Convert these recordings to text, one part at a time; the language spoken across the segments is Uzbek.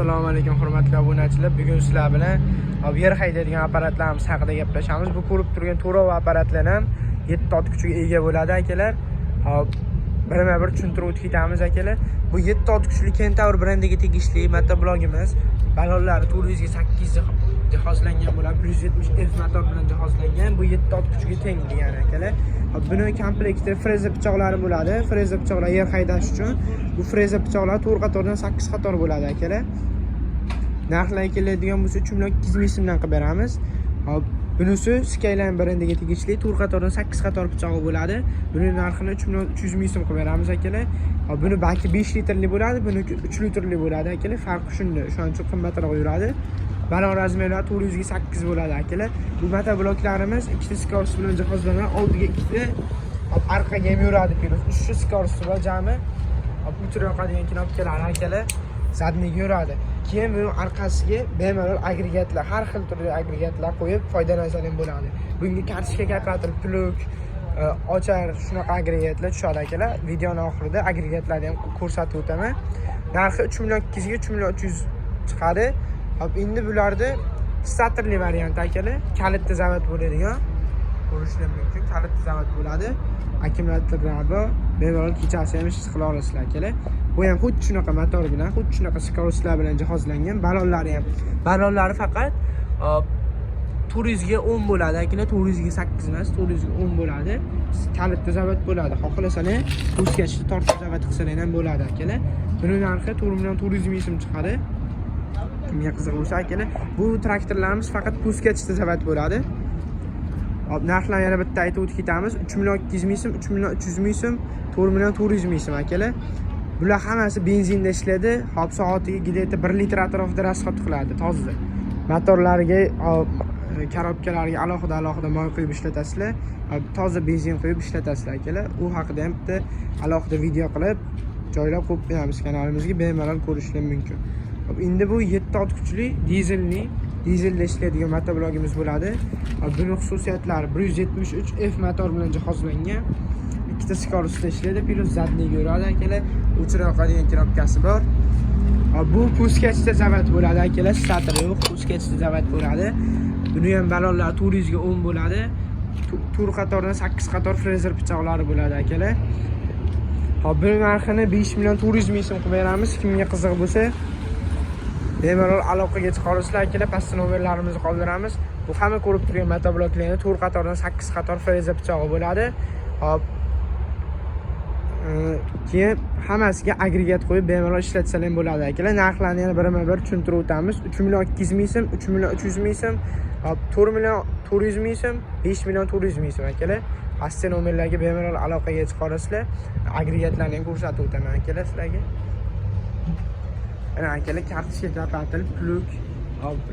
Assalomu alaykum hurmatli obunachilar. Bugun sizlar bilan yer haydaydigan apparatlarimiz haqida gaplashamiz. Bu ko'rib turgan to'rov apparatlar ham 7 ot kuchiga ega bo'ladi akalar. Birma-bir tushuntirib o'tib ketamiz akalar. Bu 7 ot kuchli Kentaur brendiga tegishli motoblogimiz. Ballonlari 408 jihozlangan bo'ladi. 170F motor bilan jihozlangan. Bu 7 ot kuchiga teng degan akalar. Buni komplektida freza pichoqlari bo'ladi. Freza pichoqlar yer haydash uchun. Bu freza pichoqlar 4 qatordan 8 qator bo'ladi akalar. Narxlar keladigan bo'lsa 3 million 200 ming so'mdan qilib beramiz. Bunisi Skyline brendiga tegishli 4 qatordan 8 qator pichog'i bo'ladi. Buning narxini 3 million 300 ming so'm qilib beramiz akalar. Buni balki 5 litrli bo'ladi, buniki 3 litrli bo'ladi akalar. Farqi shunda. Shuning uchun qimmatroq yuradi. Balon razmerlari 408 bo'ladi akalar. Bu motobloklarimiz ikkita skorost bilan jihozlangan. Oldiga ikkita, orqaga ham yuradi pilos. 3 skorost bor jami. O'chirib yoqadigan knopkalar akalar. Zadniga yuradi. Keyin buni orqasiga bemalol agregatlar, har xil turli agregatlar qo'yib foydalansak ham bo'ladi. Bunga kartochka kapatil, plug, ochar shunaqa agregatlar tushadi akalar. Videoning oxirida agregatlarni ham ko'rsatib o'taman. Narxi 3 million 200 ga 3 million 300 chiqadi. Endi bularda statorli variant akalar, kalitli zavod bo'ladigan. Ko'rishlar mumkin, kalitli zavod bo'ladi. Akkumulyatorlar bor, bemalol kechasi ham ish qila olasizlar akalar. Bu ham xuddi shunaqa motor bilan, xuddi shunaqa skorostlar bilan jihozlangan. Ballonlari faqat 400 ga 10 bo'ladi akalar, 400 ga 8 emas, 400 ga 10 bo'ladi. Kalitli zavod bo'ladi. Xohlasangiz puskachni tortib zavod qilsangiz ham bo'ladi akalar. Buning narxi 4 million 400 ming so'm chiqadi. Kimga qiziq bo'lsa akalar, bu traktorlarimiz faqat puskachda zavod bo'ladi. Narxlarni yana bitta aytib o'tib ketamiz. 3 million 200 ming so'm, 3 million 300 ming so'm, 4 million 400 ming so'm akalar. Bular hammasi benzinda ishlaydi. Hop soatiga gideta 1 litr atrofida rasxod qiladi, toza. Motorlariga, korobkalarga alohida moy quyib ishlatasizlar. Toza benzin quyib ishlatasizlar akalar. U haqida ham bitta alohida video qilib joylab qo'yib beramiz kanalimizga, bemalol ko'rishingiz mumkin. Endi bu 7 ot kuchli dizelda ishlaydigan motoblogimiz bo'ladi. Buning xususiyatlari 173F motor bilan jihozlangan. Ikkita skorostda ishlaydi, pilos zadniga yuradi akalar. O'chirib yoqadigan knopkasi bor. Bu puskachda zavod bo'ladi akalar, stator yo'q, puskachda zavod bo'ladi. Buni ham ballonlari 400 ga 10 bo'ladi. 4 qatordan 8 qator frezer pichoqlari bo'ladi akalar. Bu narxini 5 million 400 ming so'm qilib beramiz. Kimga qiziq bo'lsa, bemalol aloqaga chiqa olasizlar akalar. Pastda nomerlarimizni qoldiramiz. Bu hamma ko'rib turgan motobloklarning 4 qatordan 8 qator frezer pichog'i bo'ladi. Keyin hammasiga agregat qo'yib bemalol ishlatsalar ham bo'ladi akalar. Narxlarni yana birma-bir tushuntirib o'tamiz. 3 million 200 ming so'm, 3 million 300 ming so'm, 4 million 400 ming so'm, 5 million 400 ming so'm akalar. Pastda nomerlarga bemalol aloqaga chiqa olasizlar. Agregatlarni ham ko'rsatib o'taman akalar sizlarga. Ana akalar, kartochka kapatil, plug,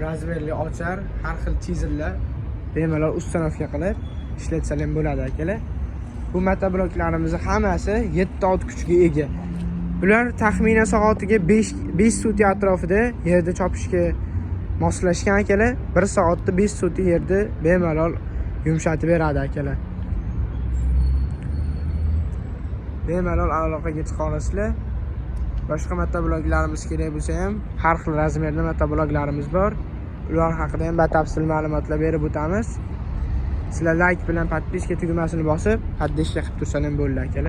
razmerli ochar, har xil chizillar bemalol ustanovka qilib ishlatsalar ham bo'ladi akalar. Bu motobloklarimiz hammasi 7 ot kuchga ega. Bular taxminan soatiga 5 soti atrofida yerda chopishga moslashgan akalar. 1 soatda 5 soti yerda bemalol yumshatib beradi akalar. Bemalol aloqaga chiqa olasizlar. Boshqa motobloklarimiz kerak bo'lsa ham har xil razmerda motobloklarimiz bor. Ular haqida ham batafsil ma'lumotlar berib o'tamiz. Sizlar like bilan podpiska tugmasini bosib, haddishga qilib tursangiz ham bo'ladi akalar.